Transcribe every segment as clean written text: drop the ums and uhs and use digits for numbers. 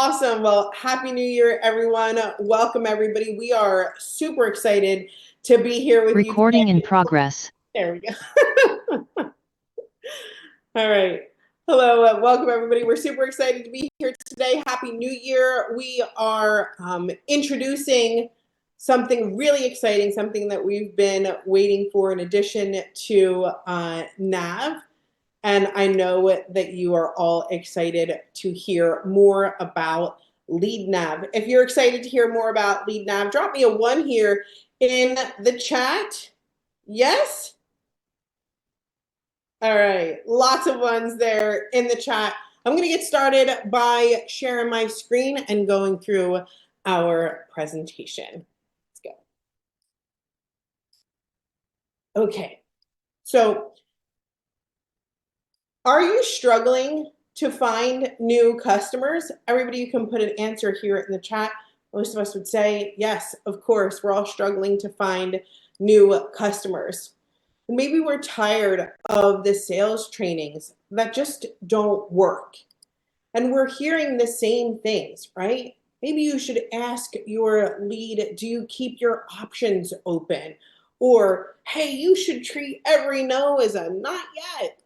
Awesome. Well, Happy New Year, everyone. Welcome, everybody. We are super excited to be here with you Recording in today. progress. There we go. All right. Hello, welcome, everybody. We're super excited to be here today. Happy New Year. We are introducing something really exciting, something that we've been waiting for in addition to Nav. And I know that you are all excited to hear more about Lead Nav. If you're excited to hear more about Lead Nav, drop me a 1 here in the chat. Yes? All right, lots of ones there in the chat. I'm going to get started by sharing my screen and going through our presentation. Let's go. Okay, so are you struggling to find new customers? Everybody, you can put an answer here in the chat. Most of us would say, yes, of course, we're all struggling to find new customers. Maybe we're tired of the sales trainings that just don't work. And we're hearing the same things, right? Maybe you should ask your lead, do you keep your options open? Or, hey, you should treat every no as a not yet.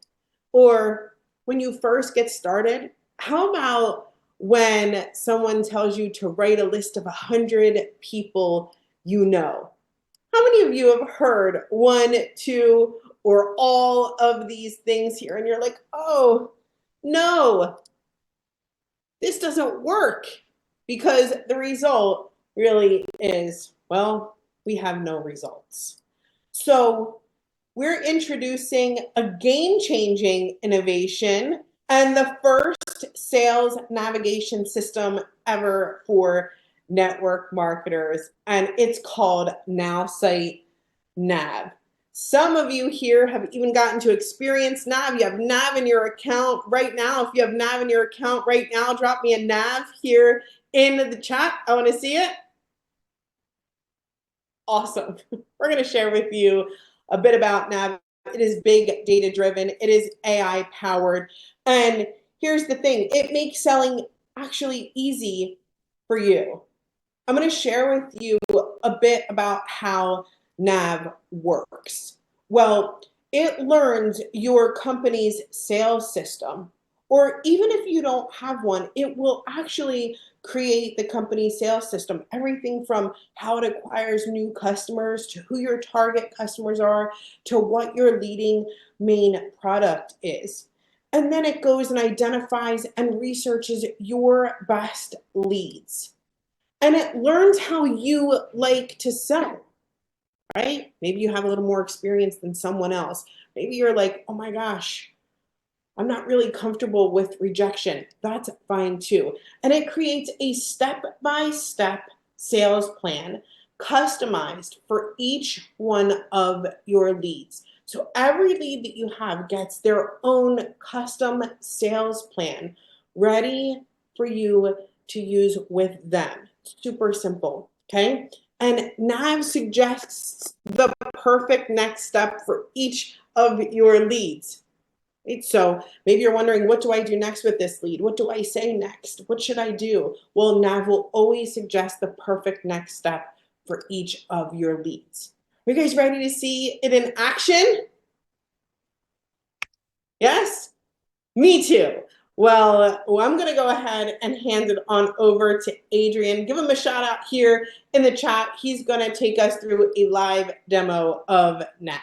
Or when you first get started, how about when someone tells you to write a list of 100 people you know? How many of you have heard 1, 2, or all of these things here? And you're like, oh, no, this doesn't work, because the result really is, well, we have no results. So we're introducing a game-changing innovation and the first sales navigation system ever for network marketers, and it's called NowSite Nav. Some of you here have even gotten to experience Nav. You have Nav in your account right now. If you have Nav in your account right now, drop me a Nav here in the chat. I want to see it. Awesome. We're going to share with you a bit about Nav. It is big data driven. It is AI powered. And here's the thing, it makes selling actually easy for you. I'm going to share with you a bit about how Nav works. Well, it learns your company's sales system, or even if you don't have one, it will actually create the company's sales system. Everything from how it acquires new customers, to who your target customers are, to what your leading main product is. And then it goes and identifies and researches your best leads. And it learns how you like to sell, right? Maybe you have a little more experience than someone else. Maybe you're like, oh my gosh, I'm not really comfortable with rejection. That's fine too. And it creates a step-by-step sales plan customized for each one of your leads. So every lead that you have gets their own custom sales plan ready for you to use with them. Super simple, okay? And Nav suggests the perfect next step for each of your leads. Right? So maybe you're wondering, what do I do next with this lead? What do I say next? What should I do? Well, Nav will always suggest the perfect next step for each of your leads. Are you guys ready to see it in action? Yes? Me too. Well, I'm going to go ahead and hand it on over to Adrian. Give him a shout out here in the chat. He's going to take us through a live demo of Nav.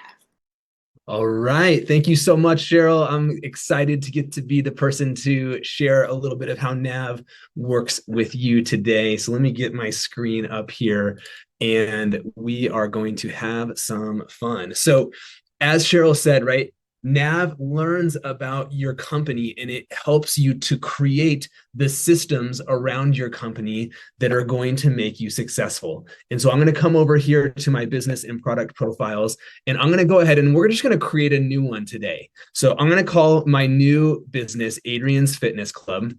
All right. Thank you so much, Cheryl. I'm excited to get to be the person to share a little bit of how Nav works with you today. So let me get my screen up here and we are going to have some fun. So as Cheryl said, right, Nav learns about your company and it helps you to create the systems around your company that are going to make you successful. And so I'm going to come over here to my business and product profiles, and I'm going to go ahead and we're just going to create a new one today. So I'm going to call my new business Adrian's Fitness Club.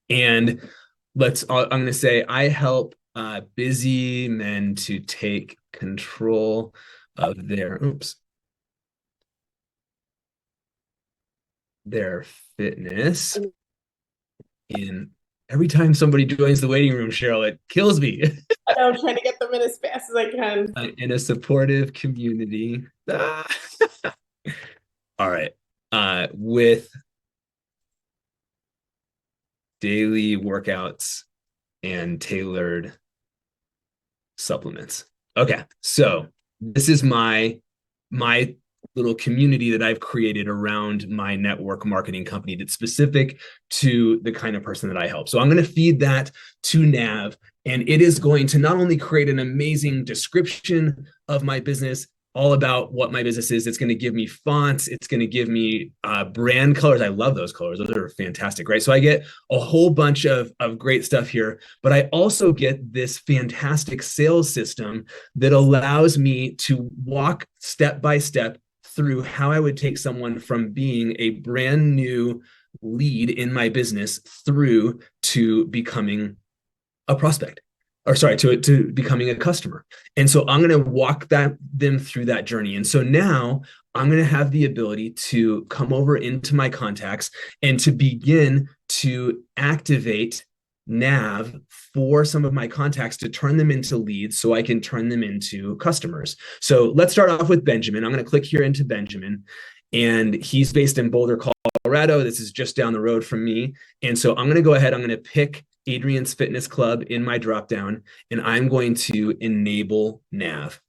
And I'm going to say, I help busy men to take control of their fitness in Every time somebody joins the waiting room, Cheryl, it kills me. I know I'm trying to get them in as fast as I can. In a supportive community. Ah. All right. With daily workouts and tailored supplements. Okay, so this is my little community that I've created around my network marketing company that's specific to the kind of person that I help. So I'm going to feed that to Nav, and it is going to not only create an amazing description of my business, all about what my business is. It's going to give me fonts. It's going to give me brand colors. I love those colors. Those are fantastic, right? So I get a whole bunch of great stuff here, but I also get this fantastic sales system that allows me to walk step by step through how I would take someone from being a brand new lead in my business through to becoming a prospect, or sorry, to becoming a customer. And so I'm going to walk them through that journey. And so now I'm going to have the ability to come over into my contacts and to begin to activate Nav for some of my contacts to turn them into leads so I can turn them into customers. So let's start off with Benjamin. I'm going to click here into Benjamin, and he's based in Boulder, Colorado. This is just down the road from me. And so I'm going to go ahead, I'm going to pick Adrian's Fitness Club in my dropdown, and I'm going to enable Nav.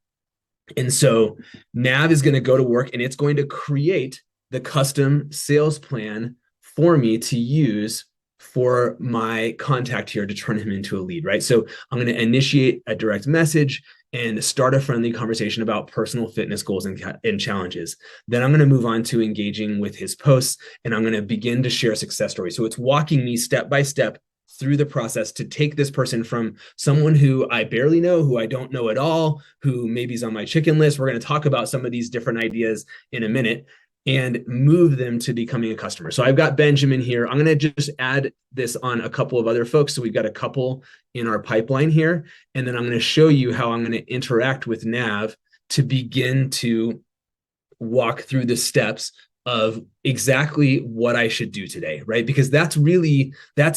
And so Nav is going to go to work, and it's going to create the custom sales plan for me to use for my contact here to turn him into a lead, right? So I'm going to initiate a direct message and start a friendly conversation about personal fitness goals and challenges. Then I'm going to move on to engaging with his posts, and I'm going to begin to share success stories. So it's walking me step by step through the process to take this person from someone who I barely know, who I don't know at all, who maybe is on my chicken list. We're going to talk about some of these different ideas in a minute, and move them to becoming a customer. So I've got Benjamin here. I'm going to just add this on a couple of other folks. So we've got a couple in our pipeline here. And then I'm going to show you how I'm going to interact with Nav to begin to walk through the steps of exactly what I should do today, right? Because that's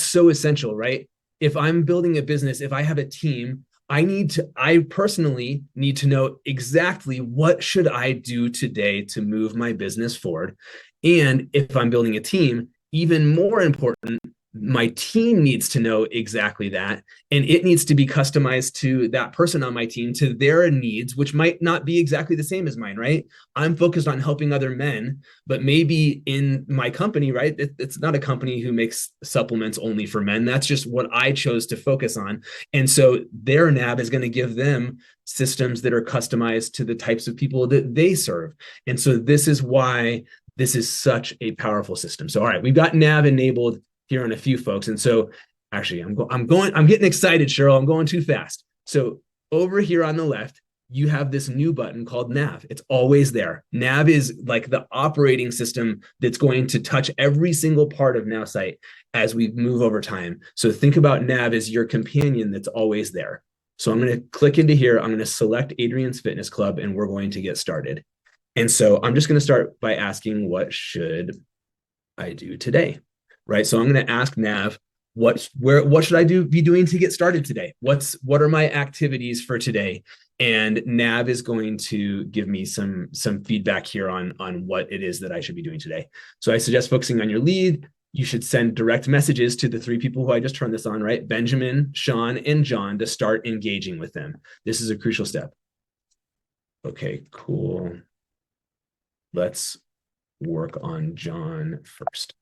so essential, right? If I'm building a business, if I have a team, I personally need to know exactly what should I do today to move my business forward. And if I'm building a team, even more important, my team needs to know exactly that, and it needs to be customized to that person on my team, to their needs, which might not be exactly the same as mine, right? I'm focused on helping other men, but maybe in my company, right, it's not a company who makes supplements only for men. That's just what I chose to focus on. And so their NAB is going to give them systems that are customized to the types of people that they serve. And so this is why this is such a powerful system. So all right, we've got NAB enabled here on a few folks. And so actually I'm getting excited, Cheryl. I'm going too fast. So over here on the left, you have this new button called Nav. It's always there. Nav is like the operating system that's going to touch every single part of NowSite as we move over time. So think about Nav as your companion that's always there. So I'm going to click into here. I'm going to select Adrian's Fitness Club, and we're going to get started. And so I'm just going to start by asking, what should I do today? Right. So I'm going to ask Nav, what should I be doing to get started today? What are my activities for today? And Nav is going to give me some feedback here on what it is that I should be doing today. So I suggest focusing on your lead. You should send direct messages to the three people who I just turned this on, right? Benjamin, Sean, and John, to start engaging with them. This is a crucial step. Okay, cool. Let's work on John first.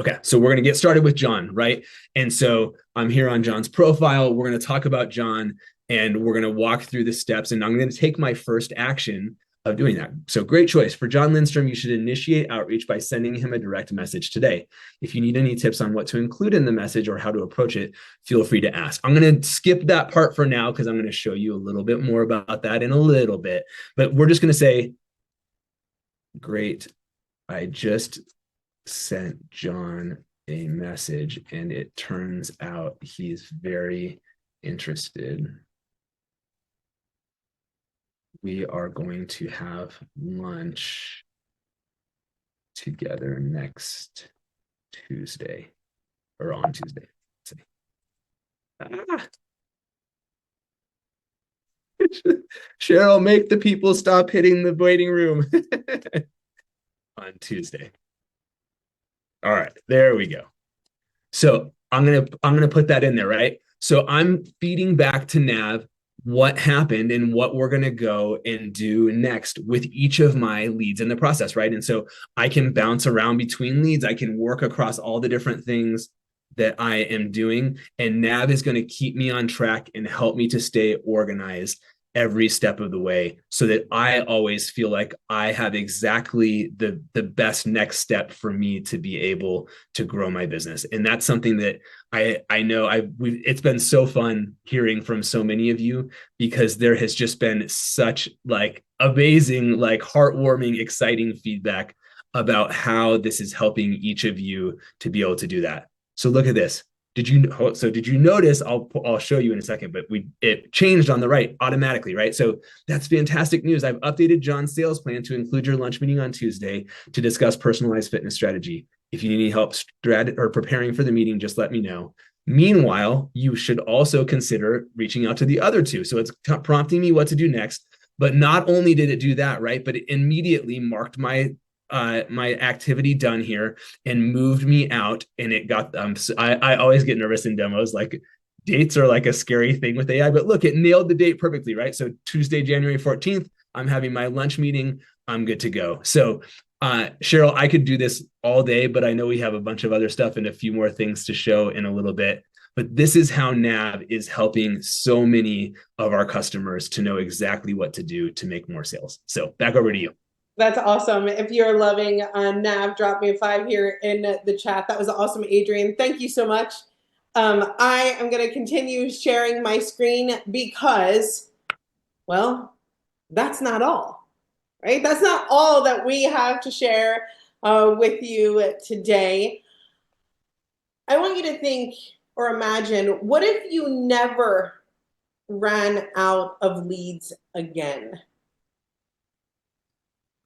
Okay, so we're going to get started with John, right? And so I'm here on John's profile. We're going to talk about John, and we're going to walk through the steps, and I'm going to take my first action of doing that. So great choice. For John Lindstrom, you should initiate outreach by sending him a direct message today. If you need any tips on what to include in the message or how to approach it, feel free to ask. I'm going to skip that part for now because I'm going to show you a little bit more about that in a little bit. But we're just going to say, great, I just sent John a message, and it turns out he's very interested. We are going to have lunch together next Tuesday. or on Tuesday. Ah. Cheryl, make the people stop hitting the waiting room on Tuesday. All right, there we go. So I'm gonna put that in there, right? So I'm feeding back to Nav what happened and what we're gonna go and do next with each of my leads in the process, right? And so I can bounce around between leads. I can work across all the different things that I am doing, and Nav is going to keep me on track and help me to stay organized every step of the way so that I always feel like I have exactly the best next step for me to be able to grow my business. And that's something that I know it's been so fun hearing from so many of you, because there has just been such like amazing, like heartwarming, exciting feedback about how this is helping each of you to be able to do that. So look at this. Did you notice? I'll show you in a second, but it changed on the right automatically, right? So that's fantastic news. I've updated John's sales plan to include your lunch meeting on Tuesday to discuss personalized fitness strategy. If you need any help or preparing for the meeting, just let me know. Meanwhile, you should also consider reaching out to the other two. So it's prompting me what to do next. But not only did it do that, right? But it immediately marked my activity done here and moved me out. And it got I always get nervous in demos, like dates are like a scary thing with AI, but look, it nailed the date perfectly, right? So Tuesday, January 14th, I'm having my lunch meeting. I'm good to go. So Cheryl, I could do this all day, but I know we have a bunch of other stuff and a few more things to show in a little bit. But this is how Nav is helping so many of our customers to know exactly what to do to make more sales. So back over to you. That's awesome. If you're loving Nav, drop me a 5 here in the chat. That was awesome, Adrian. Thank you so much. I am going to continue sharing my screen because, well, that's not all, right? That's not all that we have to share with you today. I want you to think or imagine, what if you never ran out of leads again?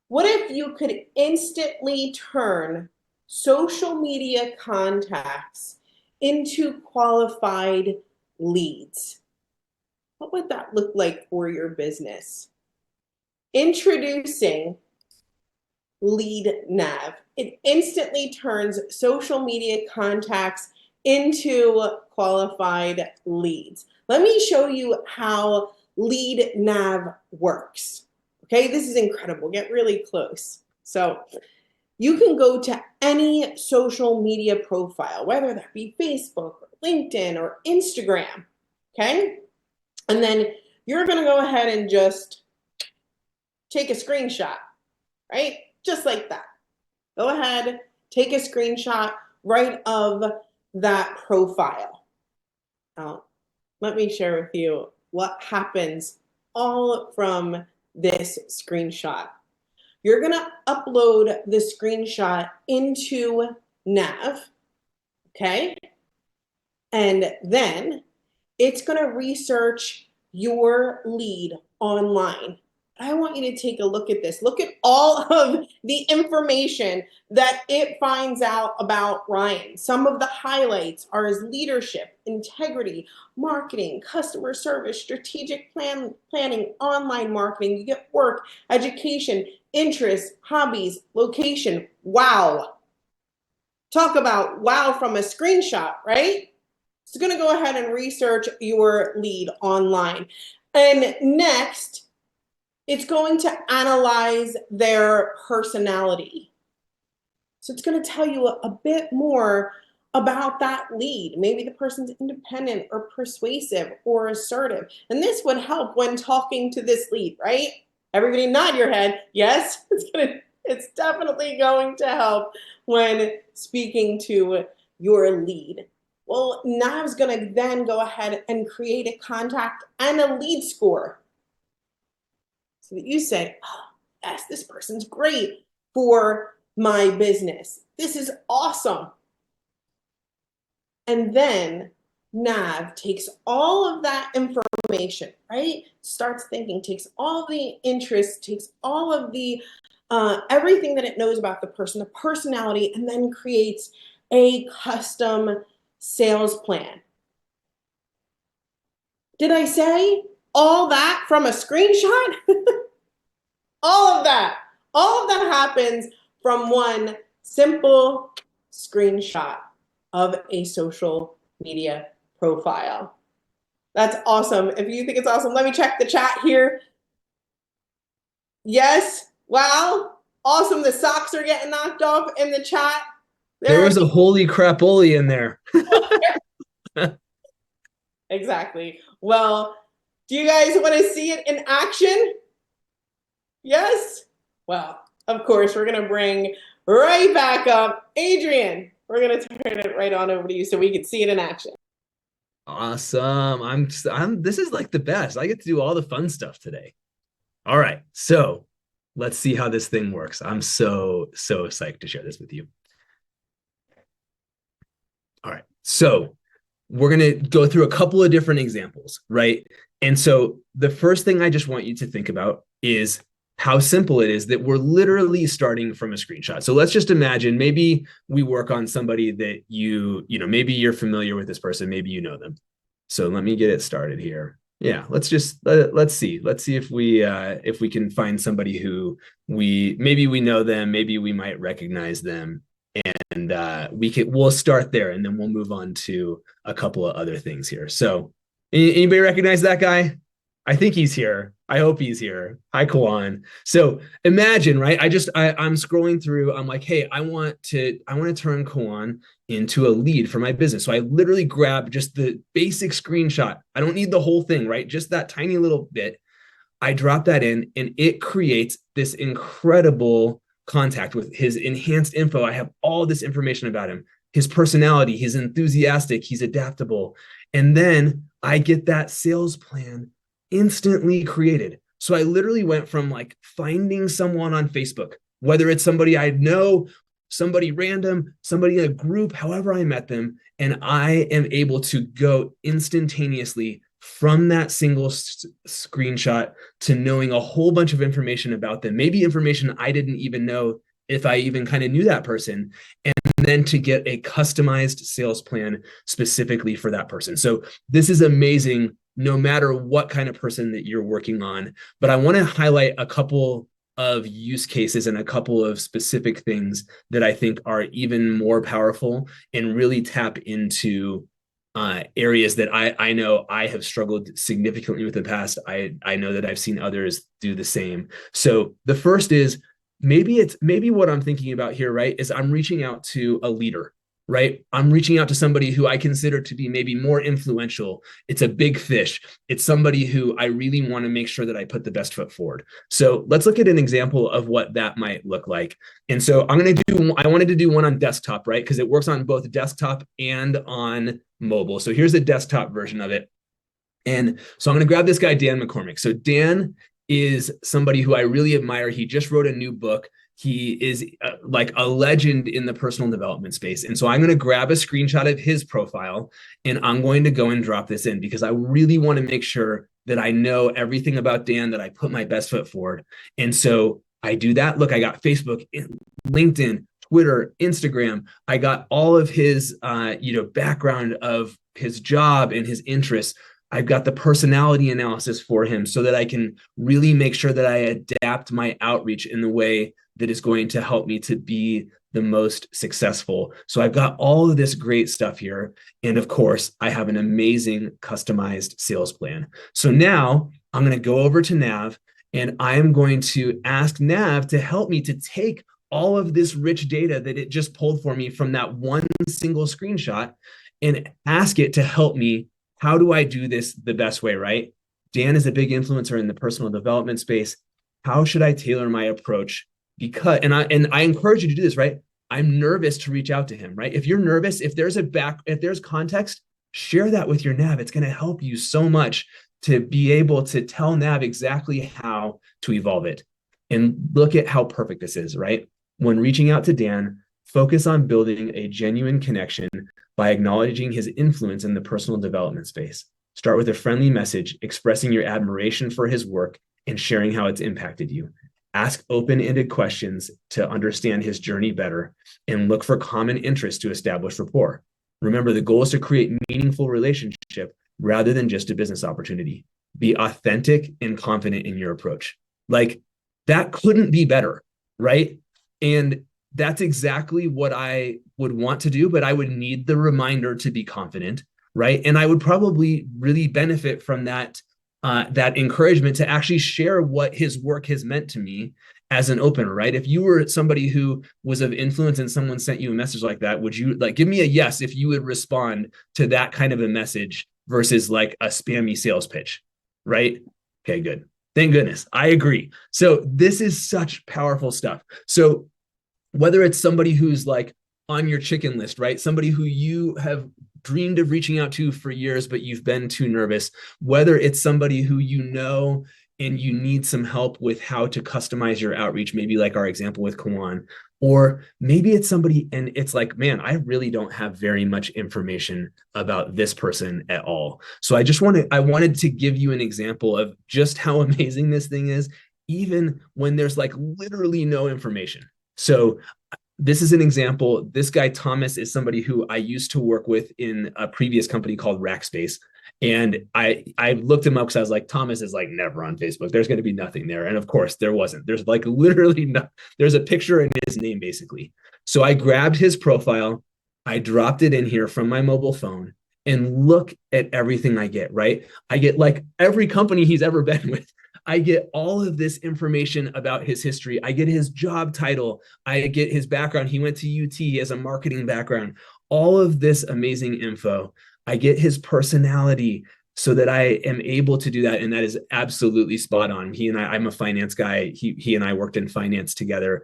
What if you could instantly turn social media contacts into qualified leads? What would that look like for your business? Introducing Lead Nav. It instantly turns social media contacts into qualified leads. Let me show you how Lead Nav works. Okay, this is incredible. Get really close. So you can go to any social media profile, whether that be Facebook or LinkedIn or Instagram, okay? And then you're gonna go ahead and just take a screenshot, right? Just like that. Go ahead, take a screenshot right of that profile. Now, let me share with you what happens all from this screenshot. You're gonna upload the screenshot into Nav, okay? And then it's gonna research your lead online. I want you to take a look at this. Look at all of the information that it finds out about Ryan. Some of the highlights are his leadership, integrity, marketing, customer service, strategic planning, online marketing. You get work, education, interests, hobbies, location. Wow. Talk about wow from a screenshot, right? It's going to go ahead and research your lead online. And next, it's going to analyze their personality. So it's going to tell you a bit more about that lead. Maybe the person's independent or persuasive or assertive. And this would help when talking to this lead, right? Everybody nod your head. Yes, it's definitely going to help when speaking to your lead. Well, Nav's going to then go ahead and create a contact and a lead score. So that you say, oh, yes, this person's great for my business. This is awesome. And then Nav takes all of that information, right? Starts thinking, takes all the interest, takes all of the everything that it knows about the person, the personality, and then creates a custom sales plan. Did I say all that from a screenshot? All of that. All of that happens from one simple screenshot of a social media profile. That's awesome. If you think it's awesome, let me check the chat here. Yes. Wow. Awesome. The socks are getting knocked off in the chat. There was a holy crapoli in there. Exactly. Well, do you guys want to see it in action? Yes? Well, of course, we're going to bring right back up Adrian. We're going to turn it right on over to you so we can see it in action. Awesome. This is like the best. I get to do all the fun stuff today. All right. So let's see how this thing works. I'm so psyched to share this with you. All right. So we're going to go through a couple of different examples, right? And so the first thing I just want you to think about is how simple it is that we're literally starting from a screenshot. So let's just imagine maybe we work on somebody that maybe you're familiar with this person, maybe you know them. So let me get it started here. Yeah, let's see if we can find somebody who we know them, maybe we might recognize them, and we'll start there, and then we'll move on to a couple of other things here. So anybody recognize that guy? I think he's here. I hope he's here. Hi, Kwan. So imagine, right? I'm scrolling through. I'm like, hey, I want to turn Kwan into a lead for my business. So I literally grab just the basic screenshot. I don't need the whole thing, right? Just that tiny little bit. I drop that in, and it creates this incredible contact with his enhanced info. I have all this information about him, his personality, he's enthusiastic, he's adaptable. And then I get that sales plan instantly created. So I literally went from like finding someone on Facebook, whether it's somebody I know, somebody random, somebody in a group, however I met them, and I am able to go instantaneously from that single screenshot to knowing a whole bunch of information about them, maybe information I didn't even know if I even kind of knew that person, and then to get a customized sales plan specifically for that person. So this is amazing no matter what kind of person that you're working on. But I want to highlight a couple of use cases and a couple of specific things that I think are even more powerful and really tap into areas that I know I have struggled significantly with in the past. I know that I've seen others do the same. So the first is maybe what I'm thinking about here, right, is I'm reaching out to a leader, right? I'm reaching out to somebody who I consider to be maybe more influential. It's a big fish. It's somebody who I really want to make sure that I put the best foot forward. So let's look at an example of what that might look like. And so I wanted to do one on desktop, right? Because it works on both desktop and on mobile. So here's the desktop version of it. And so I'm going to grab this guy, Dan McCormick. So Dan is somebody who I really admire. He just wrote a new book. He is like a legend in the personal development space. And so I'm going to grab a screenshot of his profile, and I'm going to go and drop this in because I really want to make sure that I know everything about Dan, that I put my best foot forward. And so I do that. Look, I got Facebook, LinkedIn, Twitter, Instagram. I got all of his background of his job and his interests. I've got the personality analysis for him so that I can really make sure that I adapt my outreach in the way that is going to help me to be the most successful. So I've got all of this great stuff here. And of course, I have an amazing customized sales plan. So now I'm going to go over to Nav, and I am going to ask Nav to help me to take all of this rich data that it just pulled for me from that one single screenshot and ask it to help me. How do I do this the best way, right? Dan is a big influencer in the personal development space. How should I tailor my approach? Because I encourage you to do this, right? I'm nervous to reach out to him, right? If you're nervous, if there's context, share that with your Nav. It's going to help you so much to be able to tell Nav exactly how to evolve it. And look at how perfect this is, right? When reaching out to Dan, focus on building a genuine connection by acknowledging his influence in the personal development space. Start with a friendly message, expressing your admiration for his work and sharing how it's impacted you. Ask open-ended questions to understand his journey better, and look for common interests to establish rapport. Remember, the goal is to create meaningful relationship rather than just a business opportunity. Be authentic and confident in your approach. Like, that couldn't be better, right? And that's exactly what I would want to do, but I would need the reminder to be confident, right? And I would probably really benefit from that encouragement to actually share what his work has meant to me as an opener, right? If you were somebody who was of influence and someone sent you a message like that, would you like give me a yes if you would respond to that kind of a message versus like a spammy sales pitch, right? Okay, good. Thank goodness. I agree. So this is such powerful stuff. So whether it's somebody who's like on your chicken list, right? Somebody who you have dreamed of reaching out to for years, but you've been too nervous, whether it's somebody who you know and you need some help with how to customize your outreach, maybe like our example with Kawan, or maybe it's somebody and it's like, man, I really don't have very much information about this person at all. So I wanted to give you an example of just how amazing this thing is, even when there's like literally no information. So this is an example. This guy, Thomas, is somebody who I used to work with in a previous company called Rackspace. And I looked him up because I was like, Thomas is like never on Facebook. There's going to be nothing there. And of course, there wasn't. There's like literally no, there's a picture in his name, basically. So I grabbed his profile, I dropped it in here from my mobile phone, and look at everything I get, right? I get like every company he's ever been with. I get all of this information about his history. I get his job title. I get his background. He went to UT. He has a marketing background. All of this amazing info. I get his personality so that I am able to do that. And that is absolutely spot on. I'm a finance guy. He and I worked in finance together.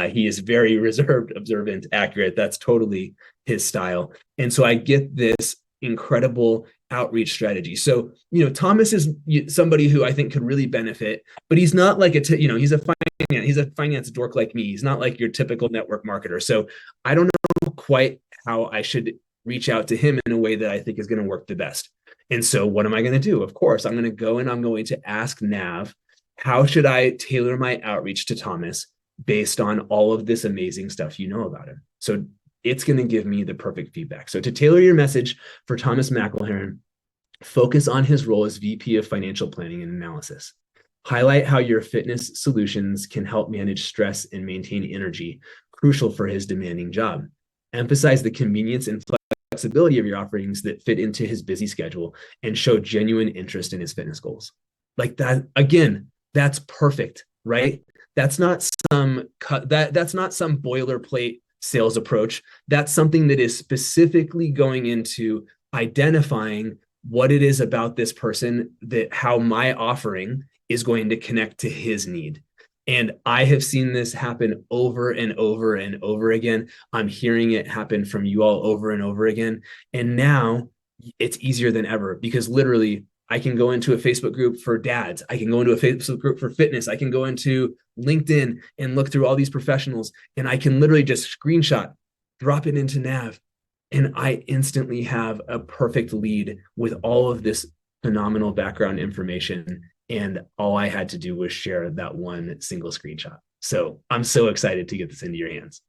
He is very reserved, observant, accurate. That's totally his style. And so I get this incredible outreach strategy. So, Thomas is somebody who I think could really benefit, but he's not like he's a finance dork like me. He's not like your typical network marketer. So I don't know quite how I should reach out to him in a way that I think is going to work the best. And so what am I going to do? Of course, I'm going to go and I'm going to ask Nav, how should I tailor my outreach to Thomas based on all of this amazing stuff you know about him? So it's going to give me the perfect feedback. So to tailor your message for Thomas McElherron, focus on his role as VP of Financial Planning and Analysis. Highlight how your fitness solutions can help manage stress and maintain energy, crucial for his demanding job. Emphasize the convenience and flexibility of your offerings that fit into his busy schedule and show genuine interest in his fitness goals. Like that, again, that's perfect, right? That's not that's not some boilerplate sales approach. That's something that is specifically going into identifying what it is about this person, that how my offering is going to connect to his need. And I have seen this happen over and over and over again. I'm hearing it happen from you all over and over again. And now it's easier than ever because literally I can go into a Facebook group for dads. I can go into a Facebook group for fitness. I can go into LinkedIn and look through all these professionals, and I can literally just screenshot, drop it into Nav, and I instantly have a perfect lead with all of this phenomenal background information. And all I had to do was share that one single screenshot. So I'm so excited to get this into your hands.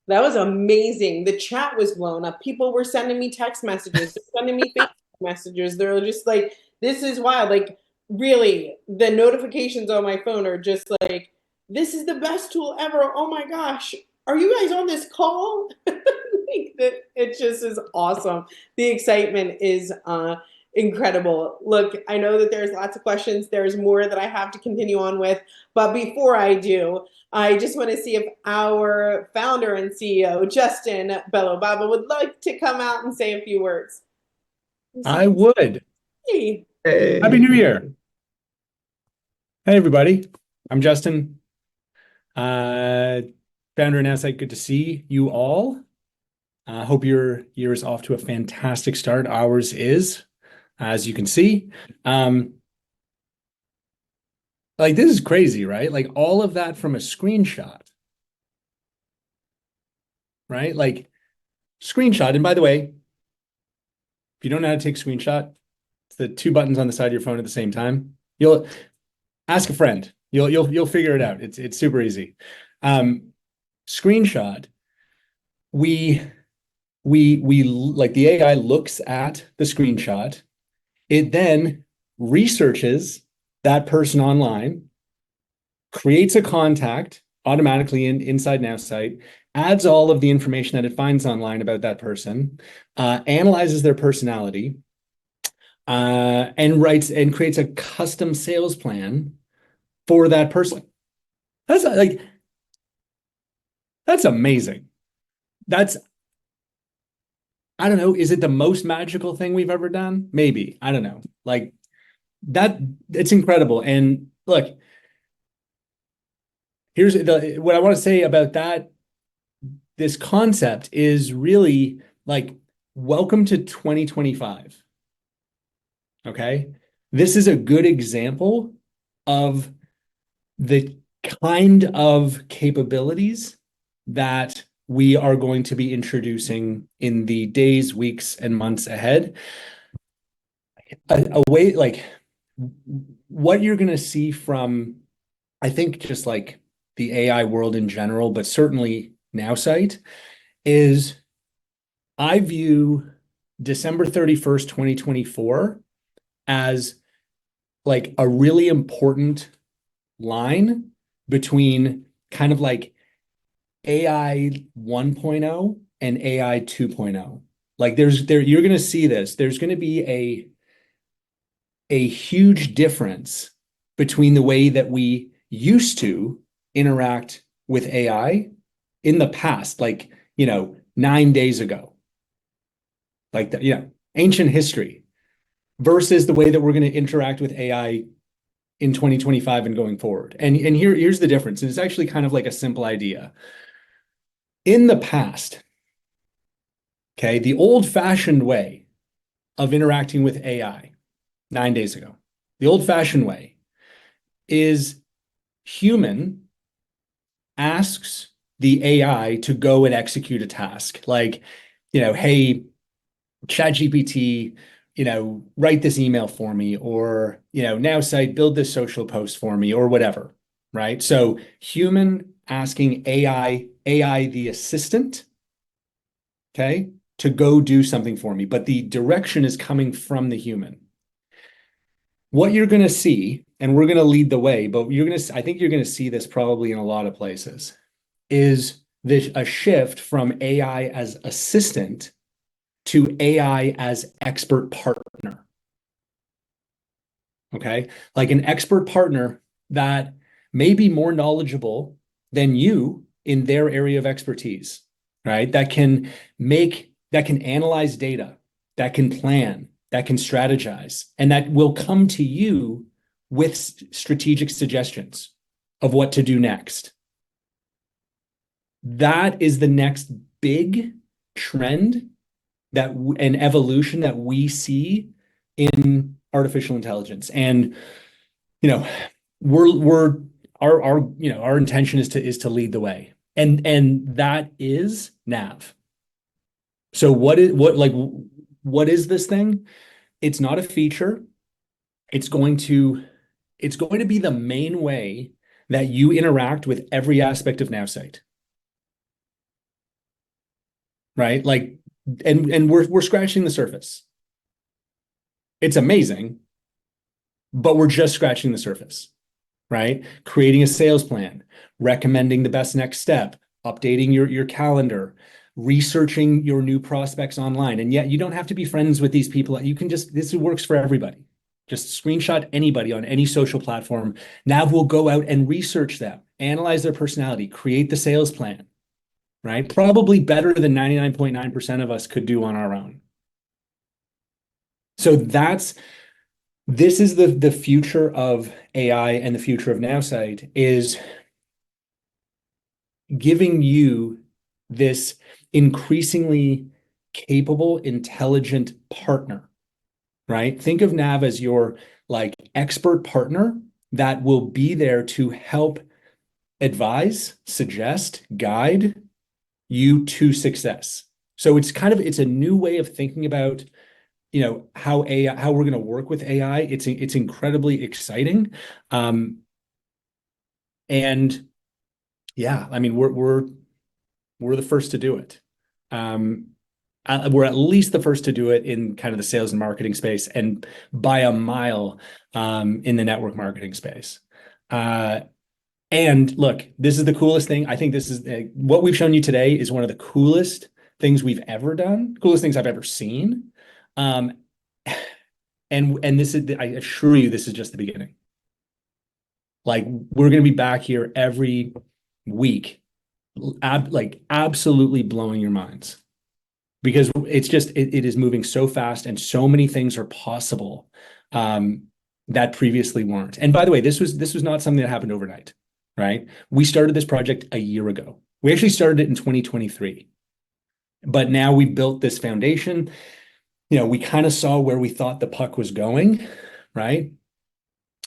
That was amazing. The chat was blown up. People were sending me text messages, sending me Facebook messages. They're just like, this is wild. Like, really, the notifications on my phone are just like, this is the best tool ever. Oh my gosh. Are you guys on this call? It just is awesome. The excitement is incredible. Look, I know that there's lots of questions. There's more that I have to continue on with. But before I do, I just want to see if our founder and CEO, Justin Bellobaba, would like to come out and say a few words. I would. Hey. Happy New Year. Hey, everybody. I'm Justin, founder of NowSite. Good to see you all. I hope your year is off to a fantastic start. Ours is, as you can see. Like, this is crazy, right? Like, all of that from a screenshot, right? Like, screenshot. And by the way, if you don't know how to take a screenshot, it's the two buttons on the side of your phone at the same time. You'll ask a friend. You'll figure it out. It's super easy. Screenshot. We we like the AI looks at the screenshot. It then researches that person online, creates a contact automatically inside NowSite, adds all of the information that it finds online about that person, analyzes their personality, and writes and creates a custom sales plan for that person. That's like that's amazing. That's I don't know, is it the most magical thing we've ever done? Maybe. I don't know. Like that it's incredible. And look, here's what I want to say about that. This concept is really like welcome to 2025. Okay. This is a good example of the kind of capabilities that we are going to be introducing in the days, weeks, and months ahead. A way like what you're going to see from, I think, just like the AI world in general, but certainly NowSite, is I view December 31st, 2024 as like a really important line between kind of like AI 1.0 and AI 2.0. Like you're going to see this. There's going to be a huge difference between the way that we used to interact with AI in the past, like, 9 days ago, like that, ancient history versus the way that we're going to interact with AI in 2025 and going forward. And here's the difference. And it's actually kind of like a simple idea. In the past, okay, the old-fashioned way of interacting with AI 9 days ago, the old-fashioned way is human asks the AI to go and execute a task. Like, hey, ChatGPT, write this email for me, or, NowSite, build this social post for me, or whatever, right? So human asking AI the assistant, okay, to go do something for me, but the direction is coming from the human. What you're going to see, and we're going to lead the way, but I think you're going to see this probably in a lot of places, is a shift from AI as assistant to AI as expert partner. Okay. Like an expert partner that may be more knowledgeable than you in their area of expertise, right? That can analyze data, that can plan, that can strategize, and that will come to you with strategic suggestions of what to do next. That is the next big trend an evolution that we see in artificial intelligence. And, we're our intention is to lead the way. And that is Nav. So what is this thing? It's not a feature. It's going to be the main way that you interact with every aspect of NowSite. Right? Like, and we're scratching the surface. It's amazing, but we're just scratching the surface, right? Creating a sales plan, recommending the best next step, updating your calendar, researching your new prospects online. And yet you don't have to be friends with these people. You can this works for everybody. Just screenshot anybody on any social platform. Nav will go out and research them, analyze their personality, create the sales plan, right? Probably better than 99.9% of us could do on our own. So this is the future of AI, and the future of NowSite is giving you this increasingly capable, intelligent partner, right? Think of Nav as your like expert partner that will be there to help advise, suggest, guide you to success. So it's a new way of thinking about how we're going to work with AI. It's incredibly exciting. And yeah, I mean we're the first to do it. we're at least the first to do it in kind of the sales and marketing space, and by a mile in the network marketing space. And look, this is the coolest thing. I think this is what we've shown you today is one of the coolest things we've ever done, coolest things I've ever seen. And this is, I assure you, this is just the beginning. Like, we're going to be back here every week, like absolutely blowing your minds, because it's just it is moving so fast, and so many things are possible that previously weren't. And by the way, this was not something that happened overnight, right? We started this project a year ago. We actually started it in 2023, but now we've built this foundation. We kind of saw where we thought the puck was going, right?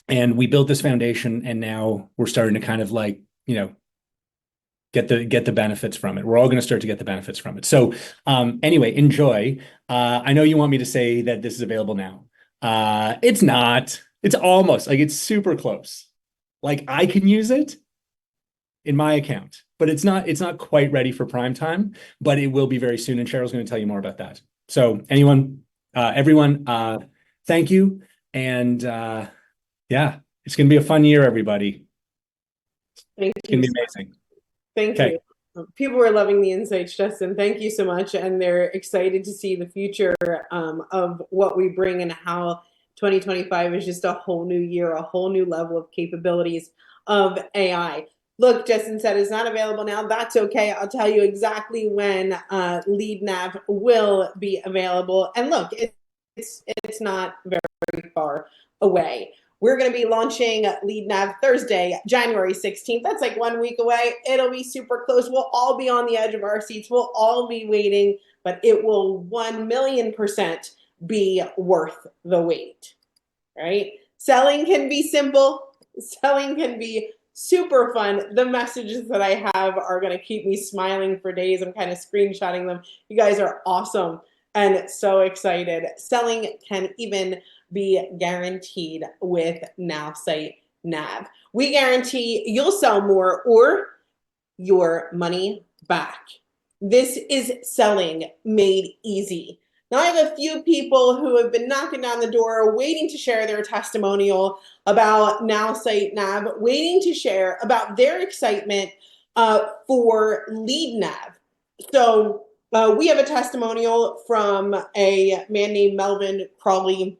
And we built this foundation, and now we're starting to kind of like, get the benefits from it. We're all going to start to get the benefits from it. So anyway, enjoy. I know you want me to say that this is available now. It's not. It's almost, like, it's super close. Like, I can use it in my account, but it's not quite ready for prime time, but it will be very soon. And Cheryl's going to tell you more about that. So everyone, thank you. And yeah, it's going to be a fun year, everybody. Thank It's going you. to be amazing. Thank Okay. you. People are loving the insights, Justin. Thank you so much. And they're excited to see the future of what we bring, and how 2025 is just a whole new year, a whole new level of capabilities of AI. Look, Justin said it's not available now. That's okay. I'll tell you exactly when Lead Nav will be available. And look, it's not very far away. We're going to be launching Lead Nav Thursday, January 16th. That's like 1 week away. It'll be super close. We'll all be on the edge of our seats. We'll all be waiting, but it will 1,000,000% be worth the wait, right? Selling can be simple. Selling can be super fun. The messages that I have are going to keep me smiling for days. I'm kind of screenshotting them. You guys are awesome and so excited. Selling can even be guaranteed with NowSite Nav. We guarantee you'll sell more or your money back. This is selling made easy. Now, I have a few people who have been knocking down the door, waiting to share their testimonial about NowSite Nav, waiting to share about their excitement for Lead Nav. So we have a testimonial from a man named Melvin Crawley.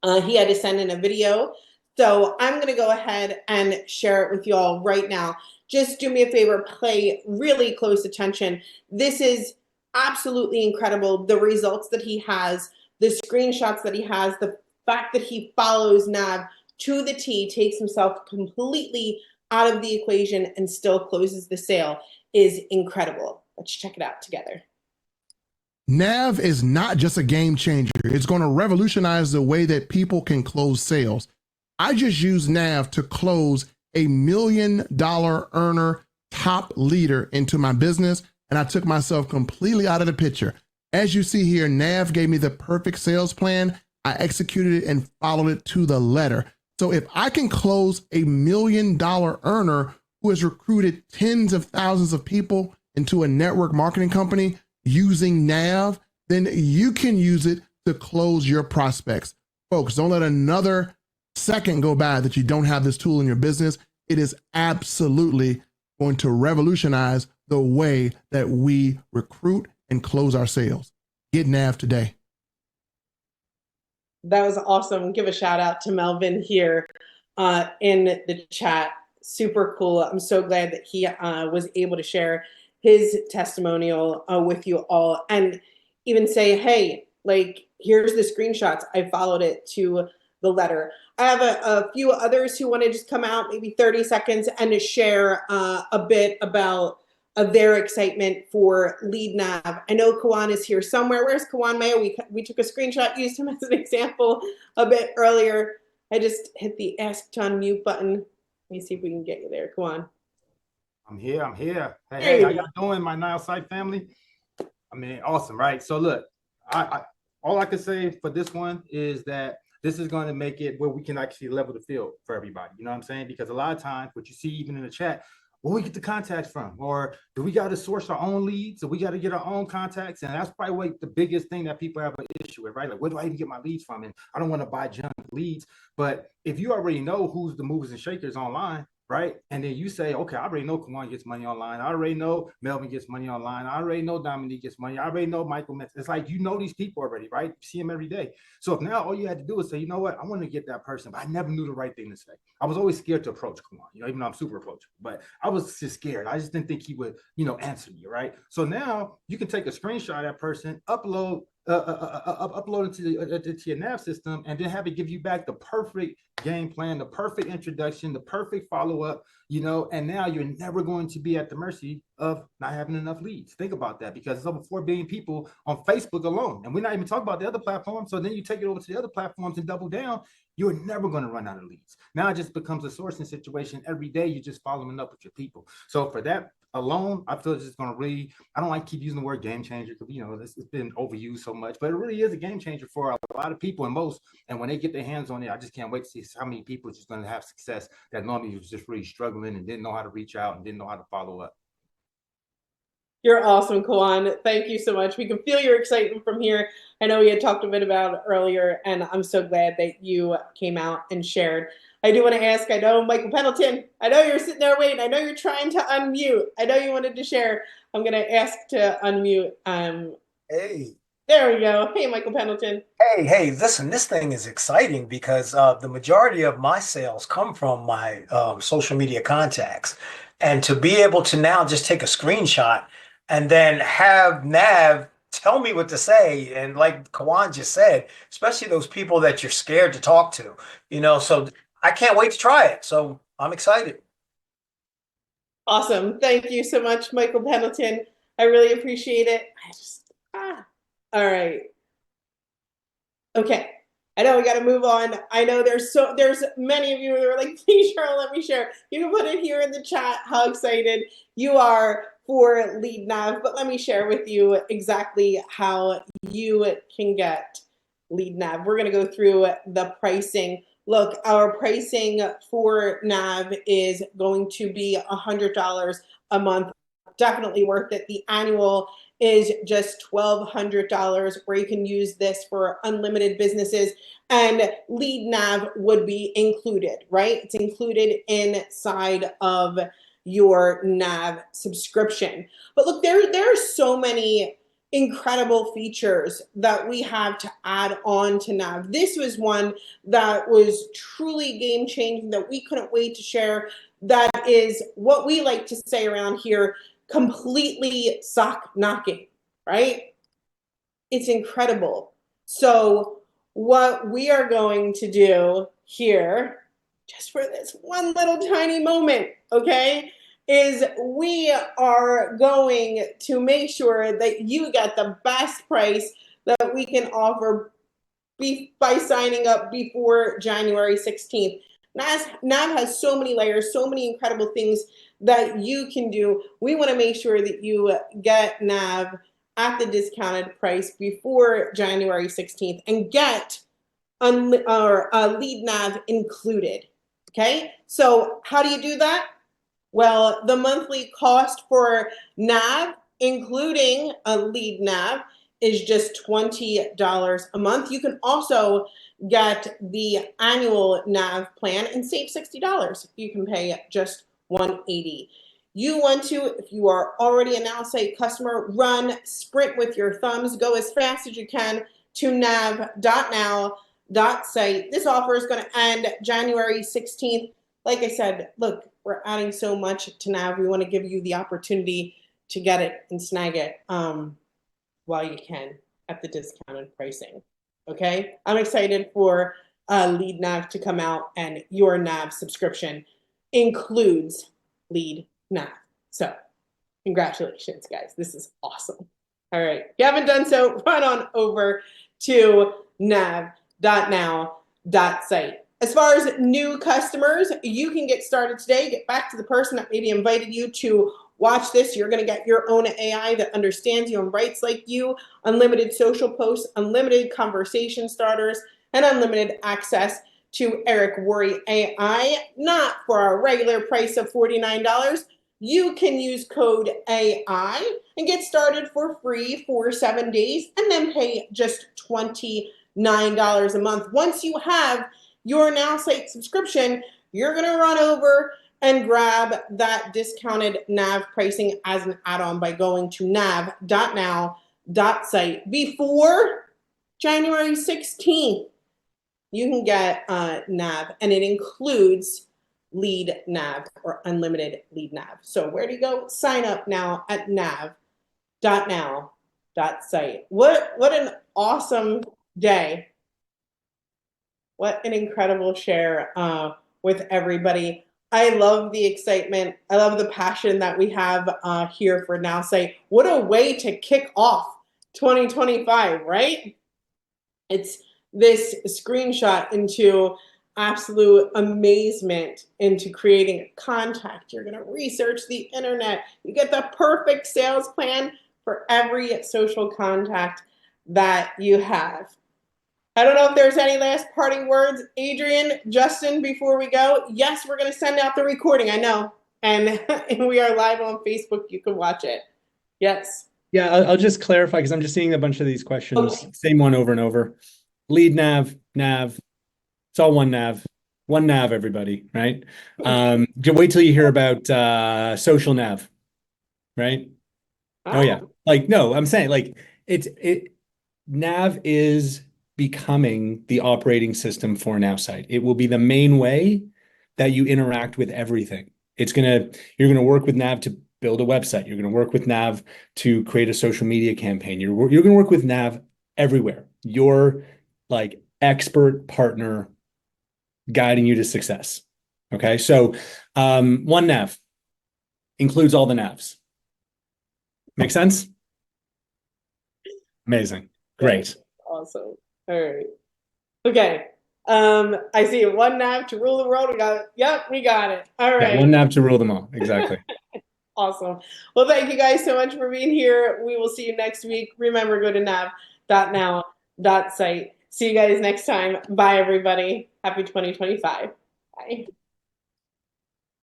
He had to send in a video. So I'm going to go ahead and share it with you all right now. Just do me a favor, pay really close attention. This is absolutely incredible. The results that he has, the screenshots that he has, the fact that he follows Nav to the T, takes himself completely out of the equation and still closes the sale is incredible. Let's check it out together. Nav is not just a game changer. It's going to revolutionize the way that people can close sales. I just used Nav to close $1 million earner top leader into my business, and I took myself completely out of the picture. As you see here, Nav gave me the perfect sales plan. I executed it and followed it to the letter. So if I can close $1 million earner who has recruited tens of thousands of people into a network marketing company using Nav, then you can use it to close your prospects. Folks, don't let another second go by that you don't have this tool in your business. It is absolutely going to revolutionize the way that we recruit and close our sales. Get Nav today. That was awesome. Give a shout out to Melvin here in the chat. Super cool. I'm so glad that he was able to share his testimonial with you all, and even say, hey, like, here's the screenshots. I followed it to the letter. I have a few others who want to just come out, maybe 30 seconds, and to share a bit about their excitement for Lead Nav. I know Kawan is here somewhere. Where's Kawan Mayo? We took a screenshot, used him as an example a bit earlier. I just hit the Ask to Unmute button. Let me see if we can get you there, Kawan. I'm here. Hey, how y'all doing, my Nowsite family? I mean, awesome, right? So look, all I can say for this one is that this is going to make it where we can actually level the field for everybody. You know what I'm saying? Because a lot of times, what you see even in the chat, where we get the contacts from? Or do we got to source our own leads? Or we got to get our own contacts? And that's probably like the biggest thing that people have an issue with, right? Like, where do I even get my leads from? And I don't want to buy junk leads. But if you already know who's the movers and shakers online, right? And then you say, okay, I already know Kumar gets money online. I already know Melvin gets money online. I already know Dominique gets money. I already know Michael. It's like, you know these people already, right? You see them every day. So if now all you had to do is say, you know what, I want to get that person, but I never knew the right thing to say. I was always scared to approach Kumar, even though I'm super approachable, but I was just scared. I just didn't think he would, answer me, right? So now you can take a screenshot of that person, upload it to your nav system, and then have it give you back the perfect game plan, the perfect introduction, the perfect follow-up, and now you're never going to be at the mercy of not having enough leads. Think about that, because there's over 4 billion people on Facebook alone, and we're not even talking about the other platforms. So then you take it over to the other platforms and double down, you're never going to run out of leads. Now it just becomes a sourcing situation. Every day you're just following up with your people. So for that alone, I feel it's just going to really, I don't like keep using the word game changer because, it's been overused so much, but it really is a game changer for a lot of people, and most. And when they get their hands on it, I just can't wait to see how many people are just going to have success that normally was just really struggling and didn't know how to reach out and didn't know how to follow up. You're awesome, Kawan. Thank you so much. We can feel your excitement from here. I know we had talked a bit about it earlier, and I'm so glad that you came out and shared. I do want to ask, I know Michael Pendleton, I know you're sitting there waiting. I know you're trying to unmute. I know you wanted to share. I'm going to ask to unmute. Hey. There we go. Hey, Michael Pendleton. Hey, listen, this thing is exciting because the majority of my sales come from my social media contacts. And to be able to now just take a screenshot and then have Nav tell me what to say. And like Kawan just said, especially those people that you're scared to talk to, so I can't wait to try it. So I'm excited. Awesome. Thank you so much, Michael Pendleton. I really appreciate it. All right. Okay. I know we got to move on. I know there's many of you who are like, please, Cheryl, let me share. You can put it here in the chat how excited you are for Lead Nav, but let me share with you exactly how you can get Lead Nav. We're going to go through the pricing. Look, our pricing for Nav is going to be $100 a month. Definitely worth it. The annual is just $1,200, where you can use this for unlimited businesses, and Lead Nav would be included, right? It's included inside of your Nav subscription. But look, there are so many incredible features that we have to add on to Nav. This was one that was truly game changing that we couldn't wait to share. That is what we like to say around here, completely sock knocking, right? It's incredible. So what we are going to do here, just for this one little tiny moment, okay, is we are going to make sure that you get the best price that we can offer by signing up before January 16th. Nav has so many layers, so many incredible things that you can do. We want to make sure that you get Nav at the discounted price before January 16th and get Lead Nav included. Okay, so how do you do that? Well, the monthly cost for Nav, including a Lead Nav, is just $20 a month. You can also get the annual Nav plan and save $60. You can pay just $180. You want to, if you are already a NowSite customer, sprint with your thumbs, go as fast as you can to nav.now.site. This offer is going to end January 16th. Like I said, look, we're adding so much to Nav. We want to give you the opportunity to get it and snag it while you can at the discounted pricing. Okay, I'm excited for Lead Nav to come out, and your Nav subscription includes Lead Nav. So congratulations, guys. This is awesome. All right, if you haven't done so, run on over to nav.now.site. As far as new customers, you can get started today. Get back to the person that maybe invited you to watch this. You're going to get your own AI that understands you and writes like you, unlimited social posts, unlimited conversation starters, and unlimited access to Eric Worre AI, not for our regular price of $49, you can use code AI and get started for free for 7 days and then pay just $29 a month. Once you have your NowSite subscription, you're going to run over and grab that discounted nav pricing as an add-on by going to nav.now.site before January 16th. You can get nav, and it includes lead nav or unlimited lead nav. So where do you go? Sign up now at nav.now.site. What an awesome day. What an incredible share with everybody. I love the excitement. I love the passion that we have here for NowSite. What a way to kick off 2025, right? It's this screenshot into absolute amazement into creating a contact. You're going to research the internet. You get the perfect sales plan for every social contact that you have. I don't know if there's any last parting words. Adrian, Justin, before we go, yes, we're going to send out the recording. I know. And we are live on Facebook. You can watch it. Yes. Yeah, I'll just clarify because I'm just seeing a bunch of these questions. Okay. Same one over and over. Lead nav, nav. It's all one nav. One nav, everybody, right? Wait till you hear about social nav, right? Oh yeah. Like, no, I'm saying like nav is becoming the operating system for NowSite. It will be the main way that you interact with everything. You're gonna work with nav to build a website. You're gonna work with nav to create a social media campaign. You're gonna work with nav everywhere. Your like expert partner guiding you to success. Okay, so one nav includes all the navs. Make sense? Amazing. Great. Awesome. All right. Okay. I see one nav to rule the world. We got it. Yep, we got it. All right. Yeah, one nav to rule them all. Exactly. Awesome. Well, thank you guys so much for being here. We will see you next week. Remember, go to nav.now.site. See you guys next time. Bye, everybody. Happy 2025. Bye.